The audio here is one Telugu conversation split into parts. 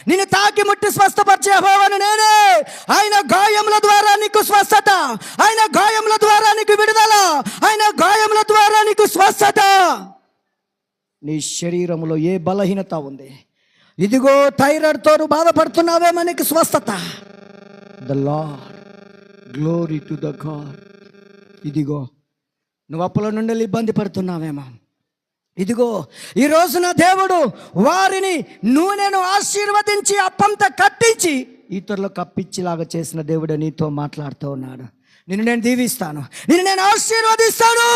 నిన్ను తాకి ముట్టి స్వస్థపరిచే యెహోవాను నేనే. ఆయన గాయముల ద్వారా నీకు స్వస్థత, ఆయన గాయముల ద్వారా నీకు విడుదల, ఆయన గాయముల ద్వారా నీకు స్వస్థత. నీ శరీరంలో ఏ బలహీనత ఉంది, ఇదిగో థైరాయిడ్తో బాధపడుతున్నావేమో, నీకు స్వస్థత. The lord, glory to the God. ఇదిగో నువ్వు అప్పుల నుండి ఇబ్బంది పడుతున్నావేమో, ఇదిగో ఈ రోజున దేవుడు వారిని నూనెను ఆశీర్వదించి అప్పంతా కట్టించి ఇతరులకు అప్పిచ్చిలాగా చేసిన దేవుడు నీతో మాట్లాడుతూ ఉన్నాడు. నిన్ను నేను దీవిస్తాను, నిన్ను నేను ఆశీర్వదిస్తాను,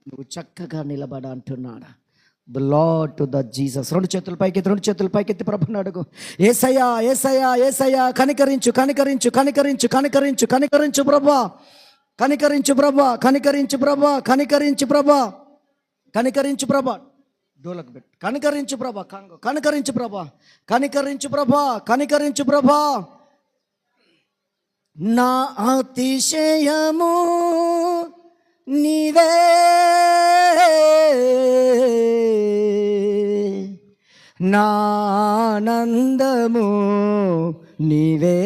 నువ్వు చక్కగా నిలబడ అంటున్నాడు. The lord to the Jesus. రెండు చేతుల పైకెత్తి ప్రభుని అడుగు. యేసయ్యా యేసయ్యా యేసయ్యా, కనికరించు కనికరించు కనికరించు కనికరించు కనికరించు ప్రభా, కనికరించు ప్రభా, కనికరించు ప్రభా, కనికరించు ప్రభా, కనికరించు ప్రభా. డోలకు పెట్టు. కనికరించు ప్రభా, కనికరించు ప్రభా, కనికరించు ప్రభా, కనికరించు ప్రభా. నా అతిశయము నీవే, నా ఆనందము నీవే,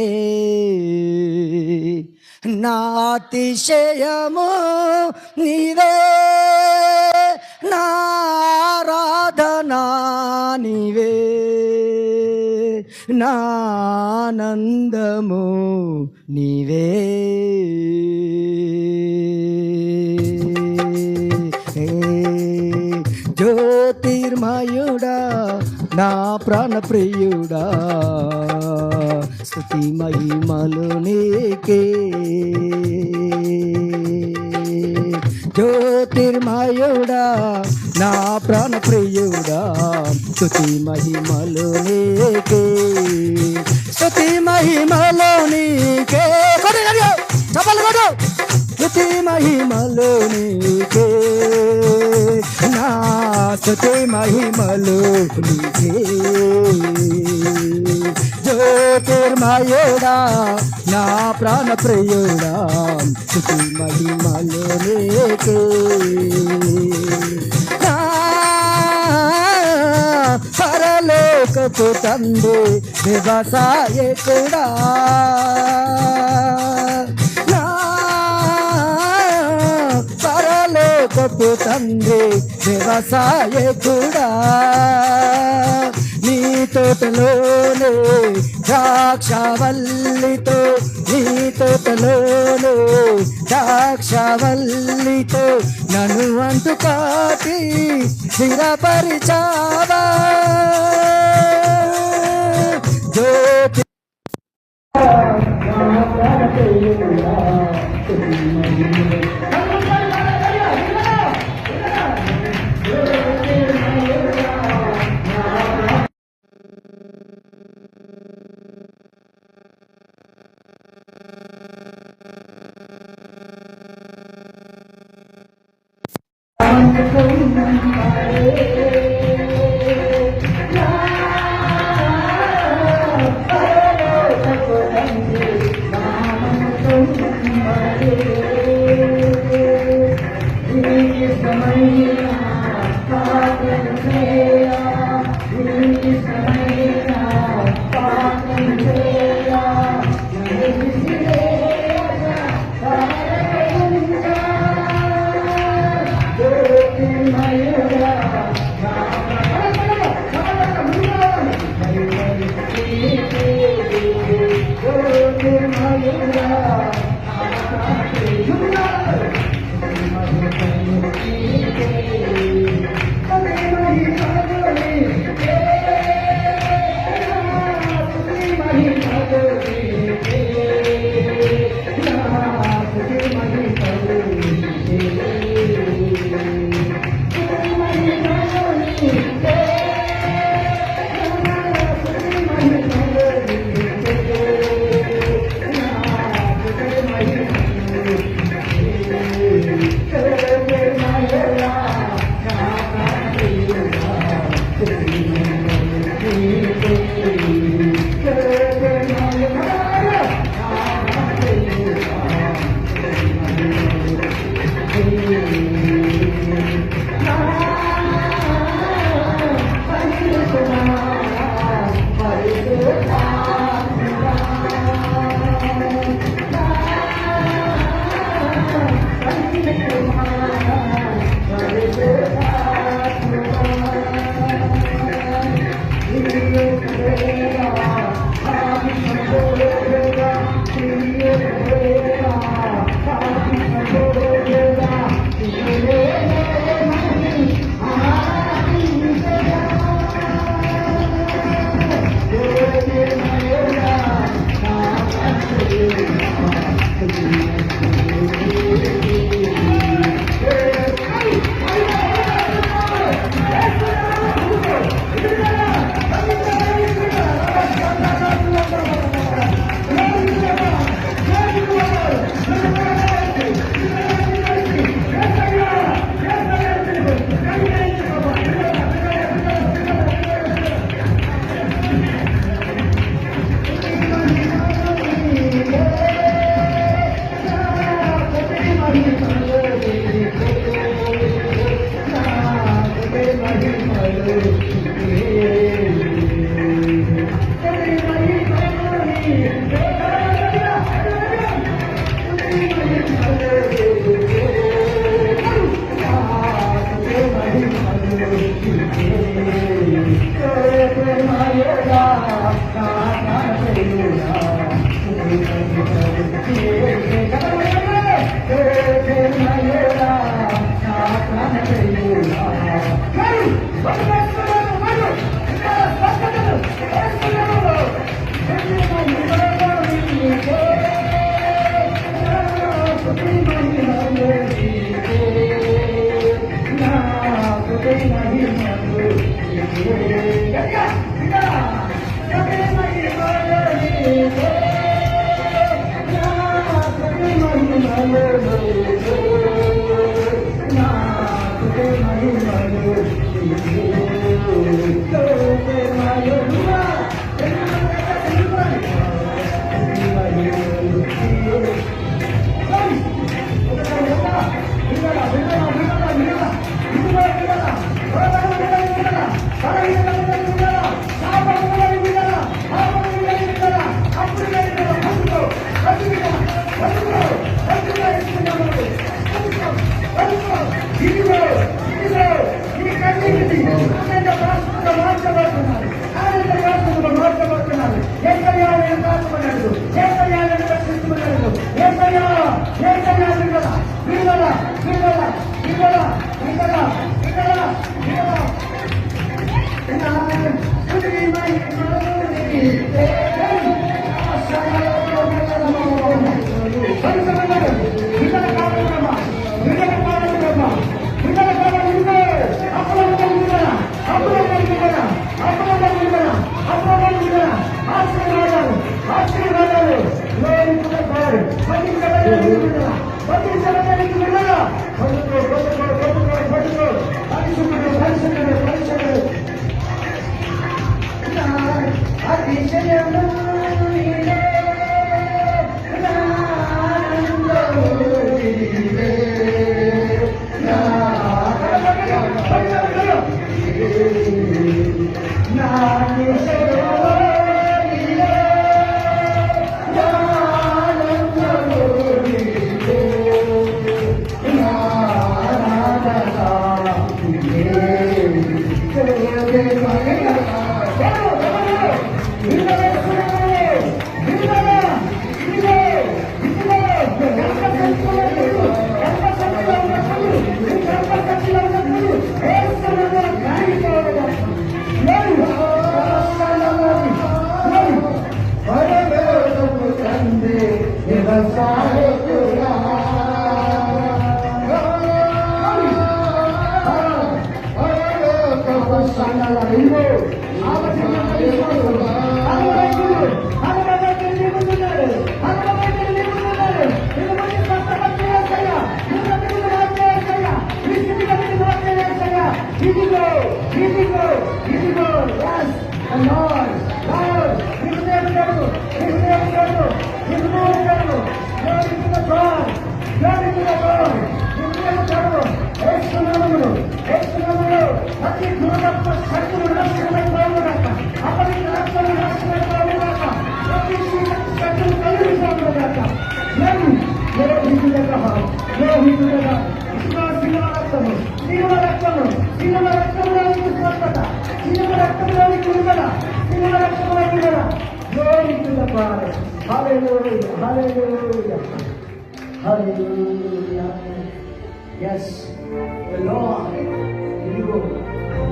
నా అతిశయము నీవే, నా ఆరాధనా నీవే, నా ఆనందము నీవే. జ్యోతిర్మయుడా నా ప్రాణప్రియుడా, స్తుతి మహిమలు నీకే. జ్యోతిర్మయుడా నా ప్రాణప్రియుడా, స్తుతి మహిమలు నీకే, స్తుతి మహిమలు నీకే. చప్పలు కొడు. స్తుతి మహిమలు నీకే, నా స్తుతి మహిమలు నీకే. జ్యోతిర్మయుడా నా ప్రాణప్రియుడా, స్తుతి మహిమలు నీకే. పరలోకపు తండ్రి వ్యవసాయకుడా, పరలోకపు తండ్రి వ్యవసాయకుడా, నీ తోటలోనే ద్రాక్షవల్లితో, నీ తోటలోనే ద్రాక్షవల్లితో నన్ను అంటు కాటి స్థిరపరిచావా. జ్యోతి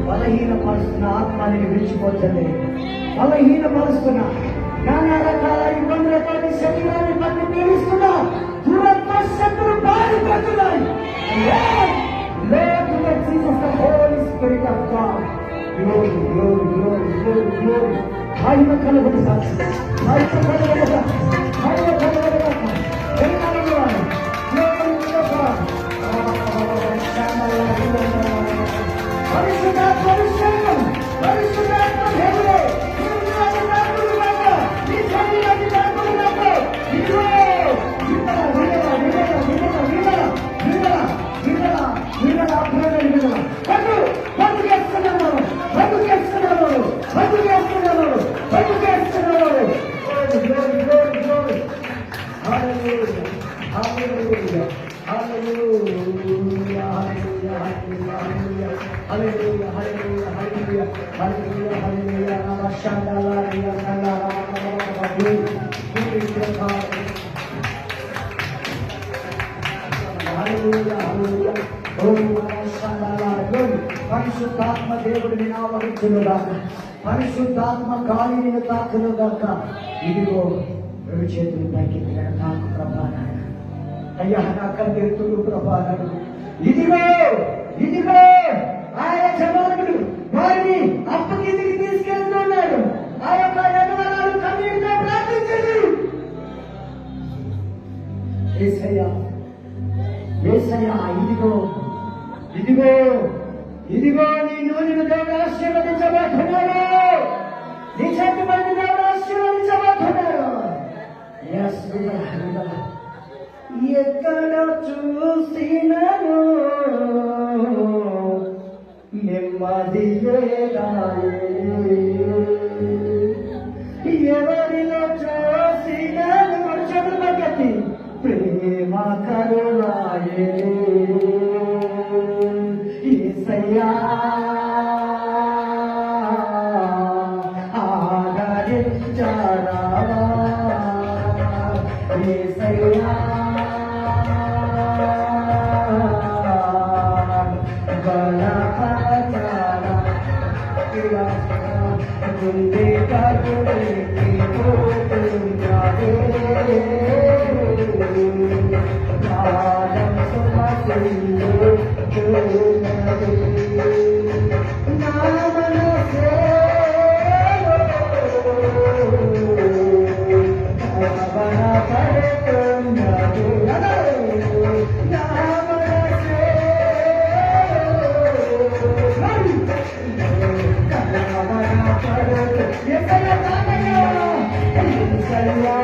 బలహీనపరుస్తున్న ఆత్మాన్ని విడిచిపోతుంది. బలహీనపరుస్తున్న నానా రకాల ఇబ్బందులతో శరీరాన్ని బట్టి పీడిస్తున్నా దురత్మ శక్తులు పారిపోతున్నాయి. Holy Spirit of God, glory, glory, glory, glory, glory. Mahima కలుగుతారు, Mahima కలుగుతారు, Mahima కలుగుతారు. Hallelujah, hallelujah, hallelujah, hallelujah. పరిశుద్ధాత్మ దేవుడిని నామరించునుగాక, పరిశుద్ధాత్మ గాలిని తాకునుగాక. ఇదిగో రెండు చేతులు పైకి నాకు ప్రభానాడు అయ్యా, నా కన్నెత్తులు ప్రభానాడు. ఇదిగో ఇదిగో ఆయన జవానుడు వారిని అప్పకిందికి తీసుకెళ్తున్నాడు. ఆ యొక్క యజమానులు కన్నీరుతో ప్రార్థించండి. యేసయ్యా యేసయ్యా, ఇదిగో ఇదిగో ఇదిగో నీ నూనెను దేవుడు ఆశీర్వదించబోతున్నాడు. నీ చేతి పని దేవుడు ఆశీర్వదించబోతున్నాడు. ఎక్కడ చూసినను నెమ్మది ఎవరిలో చూసినను చెడు పగతి ప్రేమ కరుణాయే. యేసయ్యా ఆదరించారావా, యేసయ్యా బలపరచారా. గుండె కరుణకి పోతుంటాడే నాదం సుమసిందు నా మనసే బలపడుతున్నది. నా మనసే కలవరపడుతు. యేసయ్యా తానయ్యా, యేసయ్యా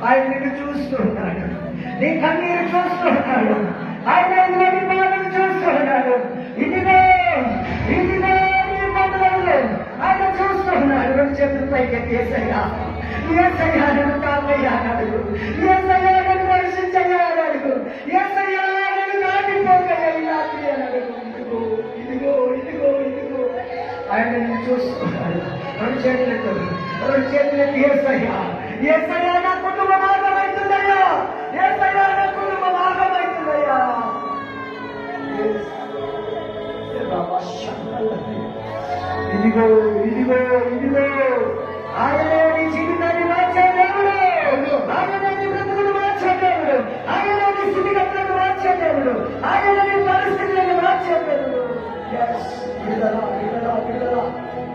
ఆయన నిన్ను చూస్తున్నాడు, నీ కన్నీరు చూస్తున్నాడు, ఆయన నీ బాధను చూస్తున్నాడు. ఇదిగో ఇదిగో నీ బాధలు ఆయన చూస్తున్నాడు. రెండు చేతులు పైకెత్తి యేసయ్యా, యేసయ్యా నన్ను కాపయ్యా అడుగు, యేసయ్యా నన్ను దర్శించయ్యా అడుగు, యేసయ్యా నన్ను దాటిపోకయ్యా ఇలాంటి అడుగు. ఇదిగో ఇదిగో ఆయన నిన్ను చూస్తున్నాడు. రెండు చేతులెత్తి యేసయ్యా, యేసయ్యా నా కుటుంబం ఆగమవుతుందయ్యా, యేసయ్యా నా కుటుంబం ఆగమవుతుందయ్యా. ఇదిగో ఇదిగో ఇదిగో ఆయనే నీ జీవితాన్ని మార్చే దేవుడు, ఆయనే నీ బ్రతుకును మార్చే దేవుడు, ఆయనే నీ స్థితిగతులను మార్చే దేవుడు, ఆయనే నీ పరిస్థితులను మార్చే దేవుడు. విడుదల విడుదల విడుదల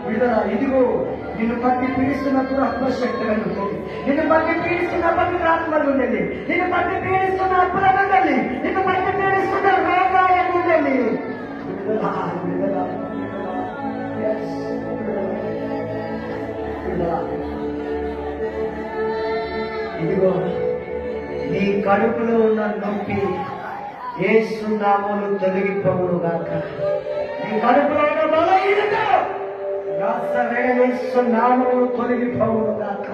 విడుదల. ఇదిగో నిన్ను పట్టి పీడిస్తున్న దురాత్మశక్తులను ఉండేది, నిన్ను పట్టి పీడిస్తున్న పవిత్ర ఆత్మలు ఉండేది, నిన్ను పట్టి పీడిస్తున్న అప్పులను ఉండాలి, నిన్ను పట్టి పీడిస్తున్న రోగాలను ఉండాలి. విడుదల విడుదల ఇదిగో నీ కడుపులో ఉన్న నొప్పి యేసు నామములో తొలగిపోవును గాక. నీ కడుపులో ఉన్న బలహీనత యేసు నామములో తొలగిపోవును గాక.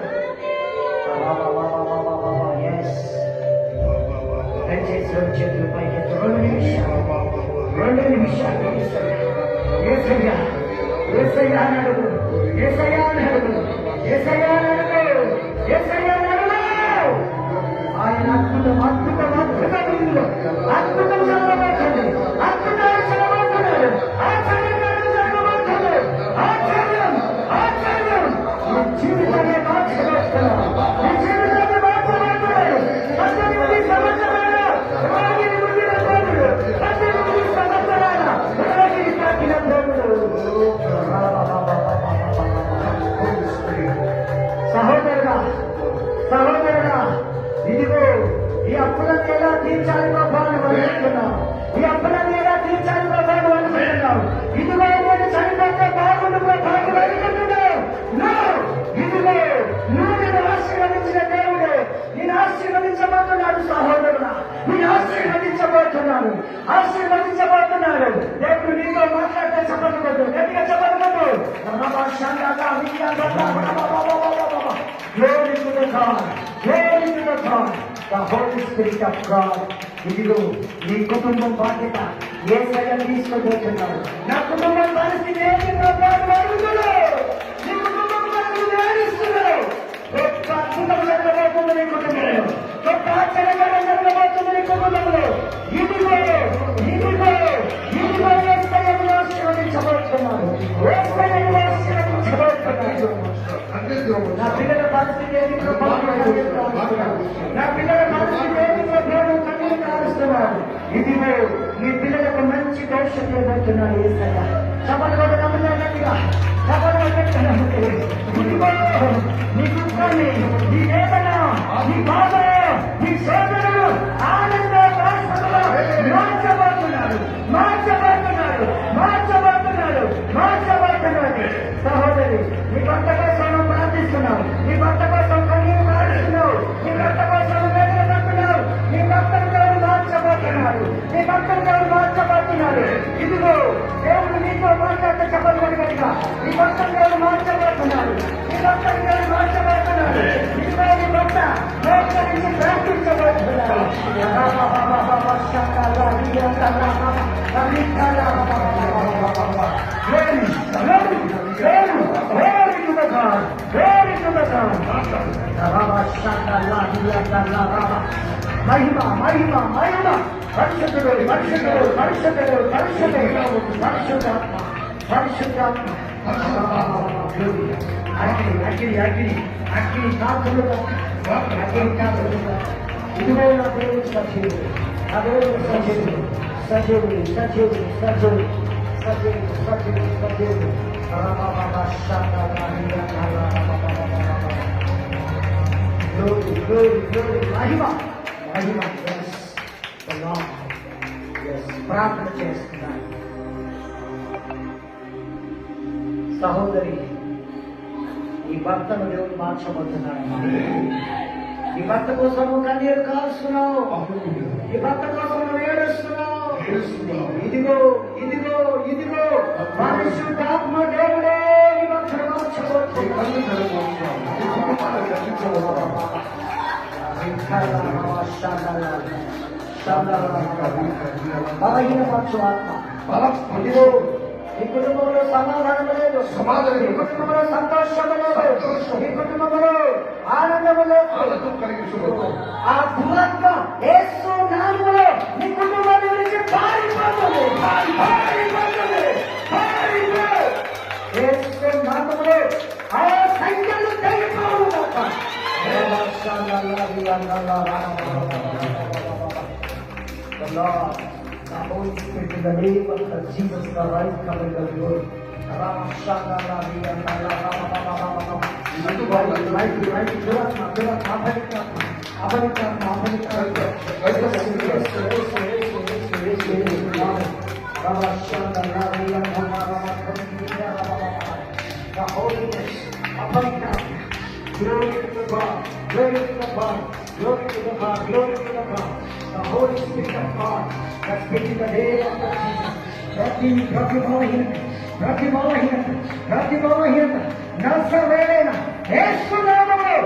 దయచేసి రెండు చేతులు పైకి 2 నిమిషాలు యేసయ్యా యేసయ్యా నడుగు, యేసయ్యా నడుగు, యేసయ్యా నడుగు, యేసయ్యా నడుగు. ఆయన అద్భుతం అద్భుతం అద్భుతం అద్భుతం జరగబోతుంది, అద్భుతాలు జరగబోతున్నాడు, ఆశ్చర్యాలు జరగబోతుంది, ఆశ్చర్యం ఆశ్చర్యం. నీ జీవితాన్ని మార్చబోతున్నాడు, నీ జీవితాన్ని మార్చబోతున్నాడు. 18 సంవత్సరాల రోగిని ముగిన దేవుడు, 18 సంవత్సరాల రోగిని తాకిన దేవుడు. సహోదరుడా సహోదరుడా, ఇదిగో ఈ అప్పులను ఎలా తీర్చాలి బాబా అని అనుకుంటున్నావు, ఈ అప్పులను ఎలా తీర్చాలి బాబా అని అనుకుంటున్నావు. ఇదిగో నేను చనిపోతే బాగుండు బాబా అని అనుకుంటున్నావు. ఇదిగో నువ్వు నేను ఆశీర్వదించిన దేవుడే నేను ఆశీర్వదించబోతున్నాడు. సహోదరుడా, నేను ఆశీర్వదించబోతున్నాడు, ఆశీర్వదించబోతున్నాడు. దేవుడు నీతో మాట్లాడితే చెప్పకూడదు, గట్టిగా చెప్పకూడదు. Glory to the God, glory to the God, the Holy Spirit of God. ఇదిగో నీ కుటుంబం బాధ్యత యేసయ్య తీసుకోబోతున్నాడు. నా కుటుంబం పరిస్థితి ఏంటి ప్రభావం అడుగుతున్నాడు, నీ కుటుంబం పరిస్థితి ఏడుస్తున్నాడు. గొప్ప అద్భుతం జరగబోతుంది నీ కుటుంబంలో, గొప్ప ఆశ్చర్యకరం జరగబోతుంది నీ కుటుంబంలో. ఇదిగో ఇదిగో ఇదిగో యేసయ్యను ఆశీర్వదించబోతున్నాడు, యేసయ్యను ఆశీర్వదించబోతున్నాడు. నా పిల్లల పరిస్థితి ఏంటి ప్రభావం, నా పిల్లల పరిస్థితి ఏంటి ప్రభావం కన్నీరు కారుస్తున్నాడు. ఇదిగో నీ పిల్లలకు మంచి భవిష్యత్తు ఇవ్వబోతున్నాడు యేసయ్య. చపలు కూడా నమ్ముతారు గట్టిగా, చపలు గట్టిగా నమ్ముతారు. ఇదిగో నీ దుఃఖాన్ని, నీ వేదన, నీ బాధ, నీ శోధనలు ఆనంద భాషలో మార్చబోతున్నాడు, మార్చబోతున్నాడు, మార్చబోతున్నాడు, మార్చబోతున్నాడు. సహోదరి, నీ భర్త కోసం ప్రార్థిస్తున్నావు, నీ భర్త కోసం కన్నీరు కారుస్తున్నావు, నీ భర్త కోసం వేదన పడుతున్నావు. నీ భర్తను దేవుడు మార్చబోతున్నాడు, నీ భర్తను దేవుడు మార్చబోతున్నాడు. ఇదిగో దేవుడు నీతో మాట్లాడితే చెప్పలు గట్టిగా, నీ భర్తను దేవుడు మార్చబోతున్నాడు, నీ భర్తను దేవుడు మార్చబోతున్నాడు. ఇదిగో నీ భర్త మోకరించి ప్రార్థించబోతున్నాడు. మహిమ మహిమ మహిమ పరిశుద్ధుడు పరిశుద్ధుడు పరిశుద్ధుడు పరిశుద్ధుడు పరిశుద్ధాత్మ పరిశుద్ధాత్మ అగ్ని అగ్ని అగ్ని అగ్ని కాకులుగా అగ్ని కాకులుగా. ఇదిగో నా దేవుడు సజీవుడు, నా దేవుడు సజీవుడు సజీవుడు సజీవుడు సజీవుడు సజీవుడు సజీవుడు సజీవుడు. Glory, glory, glory, మహిమ మహిమ. ప్రార్థన చేస్తున్నాను. సహోదరి, ఈ భర్తను దేవుడు మార్చబోతున్నాడు. ఈ భర్త కోసం కన్నీరు కారుస్తున్నావు, ఈ భర్త కోసం నువ్వు ఏడుస్తున్నావు. ఇదిగో ఇదిగో ఇదిగో పరిశుద్ధాత్మ దేవుడే ఈ భర్తను మార్చబోతున్నాడు. బలహీనపరచు ఆత్మ, ఇదిగో ఈ కుటుంబంలో సమాధానం లేదు, సమాధానం ఈ లేదు. కుటుంబంలో సంతోషం లేదు, సంతోషం. ఈ కుటుంబంలో ఆనందము లేదు. ఆనందం కలిగించబోతు. ఆ దురాత్మ యేసు నామములో నీ కుటుంబాన్ని విడిచి పారిపోతుంది. పారిపోతుంది. పారిపో. యేసు నామములో ఆ సంఖ్యలు తెగిపోవుగాక. The Lord, the Holy Spirit, in the name of Jesus, the right coming of glory. The holiness, glory to the God, glory to the God, glory to the God, glory to the God. The Holy Spirit of God, that's been in the name of Jesus. ప్రతిభాహీనత నష్టవేళ యేసు నామములో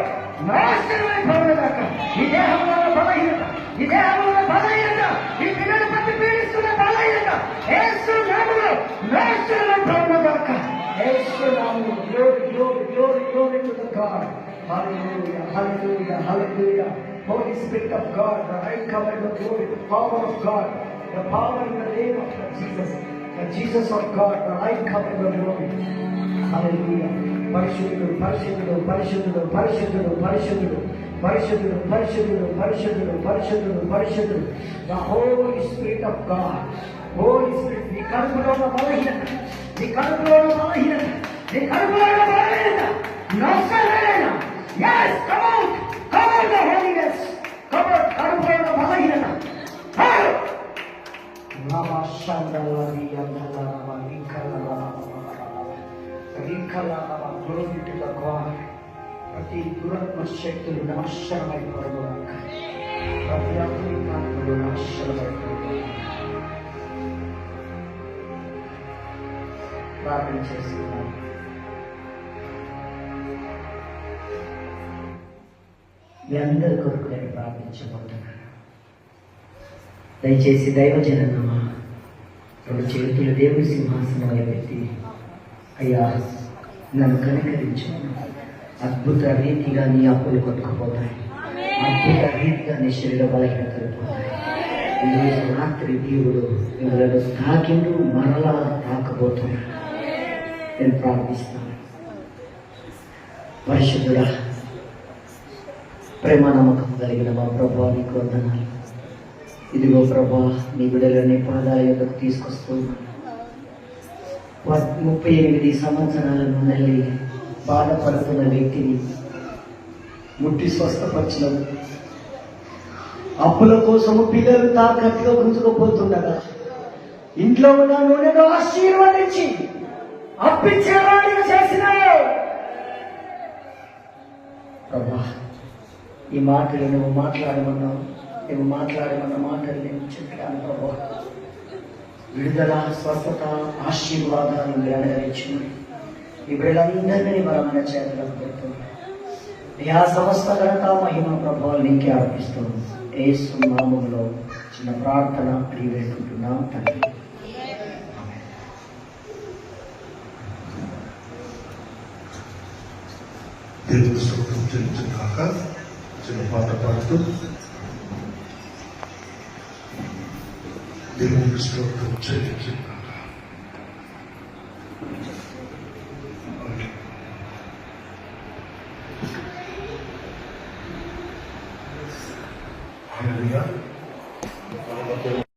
నాశనమై పోవుగాక. ఈ దేహంలో బలహీనత, ఈ దేహంలో బలహీనత, ఈ పిల్లలు పట్టి పీడిస్తున్న బలహీనత యేసు నామములో నాశనమై పోవుగాక. యేసు నామములో glory, glory, glory, glory to the God. Hallelujah, hallelujah, hallelujah. Holy Spirit of God, the right covenant of glory, the power of God, the power in the name of Jesus, the Jesus of God, the right covenant of glory. Hallelujah. పరిశుద్ధుడు, పరిశుద్ధుడు, పరిశుద్ధుడు, పరిశుద్ధుడు, పరిశుద్ధుడు, పరిశుద్ధుడు, పరిశుద్ధుడు, పరిశుద్ధుడు, పరిశుద్ధుడు, పరిశుద్ధుడు. The Holy Spirit of God, Holy Spirit, నీ కడుపులో ఉన్న బలహీనత, నీ కడుపులో ఉన్న బలహీనత, నీ కడుపులో ఉన్న బలహీనత నష్టవేళ. Yes, come out, come out the holiness, come out కడుపులో ఉన్న బలహీనత. ప్రతి దురాత్మ శక్తులు నాశనమైపోవడానికి, ప్రతి అగ్నికాత్మలు నాశనమైపోవడానికి ప్రార్థన చేస్తున్నాను. మీ అందరి కొరకు నేను ప్రార్థించబోతున్నాను. దయచేసి దైవజనమా రెండు చేతులు దేవుని సింహాసనం ఎత్తి, అయ్యా నన్ను కనికరించు. అద్భుత రీతిగా నీ అప్పులు కొట్టుకుపోతాయి, అద్భుత రీతిగా నీ శరీర బలహీనతలు పోతాయి. ఈరోజు రాత్రి దేవుడు మిమ్మల్ని తాకిండు, మరలా తాకబోతున్నాడు. నేను ప్రార్థిస్తాను. పరిశుద్ధుడా, ప్రేమ నమ్మకం కలిగిన మా ప్రభువా, నీకు వందనాలు. ఇదిగో ప్రభా, నీ బిడ్డలని పాదాల యొక్కకు తీసుకొస్తున్నాను. 38 సంవత్సరాల నుండి బాధపడుతున్న వ్యక్తిని ముట్టి స్వస్థపరచడం, అప్పుల కోసము పిల్లలు తాకట్టులో గుంజుకుపోతుండగా ఇంట్లో ఉన్న నూనెను ఆశీర్వదించి అప్పించేవాడిగా చేసినావు ప్రభా. ఈ మాటలు నువ్వు మాట్లాడమన్నావు, నువ్వు మాట్లాడమన్న మాటలు నేను చెప్పాను ప్రభా. విడుదల, స్వస్థత, ఆశీర్వాదాలు అనుగ్రహించుకుని ఈ బిడ్డలందరినీ బలమైన చేతులకు పెడుతున్నాను. ఆ సమస్త ఘనత, మహిమ, ప్రభావాలు నీకే అర్పిస్తున్నాను. యేసు నామములో చిన్న ప్రార్థన అడిగి వేడుకుంటున్నాం తండ్రి. దేవుని స్తోత్రం చెల్లించుగాక. చిన్న పాట పాడుతూ దేవుని స్తోత్రం చెల్లించుగాక.